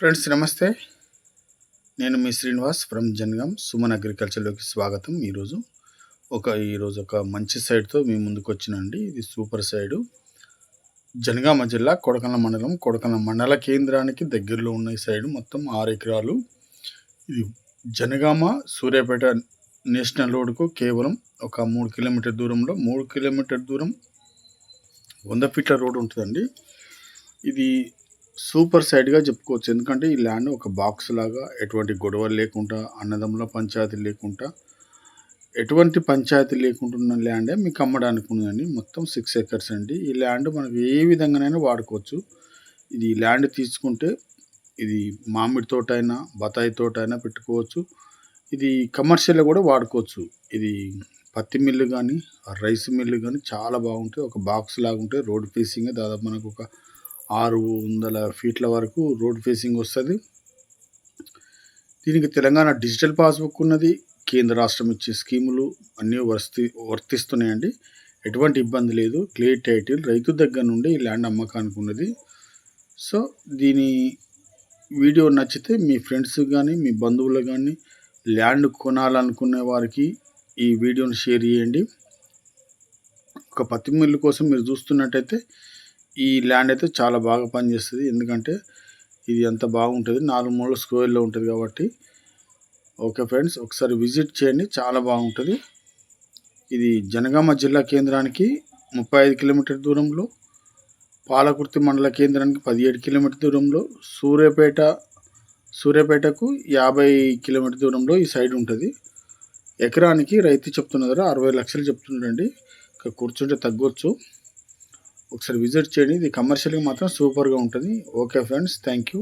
Friends నమస్తే. నేను మీ Srinivas from Jangaon Suman అగ్రికల్చర్లోకి స్వాగతం. ఈరోజు ఒక మంచి సైడ్తో మీ ముందుకు వచ్చినండి. ఇది సూపర్ సైడు, జనగామ జిల్లా కొడకళ్ళ మండల కేంద్రానికి దగ్గరలో ఉన్న ఈ సైడు మొత్తం 6 ఎకరాలు. ఇది జనగామ సూర్యాపేట నేషనల్ రోడ్డుకు కేవలం ఒక 3 కిలోమీటర్ దూరంలో 3 కిలోమీటర్ దూరం 100 ఫీట్ల రోడ్డు ఉంటుందండి. ఇది సూపర్ సైడ్గా చెప్పుకోవచ్చు. ఎందుకంటే ఈ ల్యాండ్ ఒక బాక్స్ లాగా ఎటువంటి గొడవలు లేకుండా, అన్నదమ్ముల పంచాయతీ లేకుండా, ఎటువంటి పంచాయతీ లేకుండా ల్యాండే మీకు అమ్మడానికి ఉందండి. మొత్తం 6 ఎకర్స్ అండి. ఈ ల్యాండ్ మనకు ఏ విధంగానైనా వాడుకోవచ్చు. ఇది ల్యాండ్ తీసుకుంటే ఇది మామిడి తోట అయినా, బత్తాయి తోట అయినా పెట్టుకోవచ్చు. ఇది కమర్షియల్గా కూడా వాడుకోవచ్చు. ఇది పత్తి మిల్లు కానీ, రైస్ మిల్లు కానీ చాలా బాగుంటుంది. ఒక బాక్స్ లాగా ఉంటుంది. రోడ్ ఫేసింగ్ దాదాపు మనకు ఒక 600 ఫీట్ల వరకు రోడ్ ఫేసింగ్ వస్తుంది. దీనికి తెలంగాణ డిజిటల్ పాస్బుక్ ఉన్నది. కేంద్ర రాష్ట్రం ఇచ్చే స్కీములు అన్నీ వర్తిస్తున్నాయండి. ఎటువంటి ఇబ్బంది లేదు. క్లియర్ టైటిల్ రైతు దగ్గర నుండి ఈ ల్యాండ్ అమ్మకానికి ఉన్నది. సో దీని వీడియో నచ్చితే మీ ఫ్రెండ్స్ కానీ, మీ బంధువులు కానీ, ల్యాండ్ కొనాలనుకునే వారికి ఈ వీడియోని షేర్ చేయండి. ఒక పత్తి మిల్లు కోసం మీరు చూస్తున్నట్టయితే ఈ ల్యాండ్ అయితే చాలా బాగా పనిచేస్తుంది. ఎందుకంటే ఇది అంత బాగుంటుంది, 4 మూల స్క్వేర్లో ఉంటుంది కాబట్టి. ఓకే ఫ్రెండ్స్, ఒకసారి విజిట్ చేయండి, చాలా బాగుంటుంది. ఇది జనగామ జిల్లా కేంద్రానికి 35 కిలోమీటర్ దూరంలో, పాలకుర్తి మండల కేంద్రానికి 17 కిలోమీటర్ దూరంలో, సూర్యాపేటకు 50 కిలోమీటర్ దూరంలో ఈ సైడ్ ఉంటుంది. ఎకరానికి రైతు చెప్తున్న ధర 60 లక్షలు చెప్తున్నాడండి. ఇక్కడ కూర్చుంటే తగ్గొచ్చు. ఒకసారి విజిట్ చేయండి. ఇది కమర్షియల్గా మాత్రం సూపర్గా ఉంటుంది. Okay friends, thank you.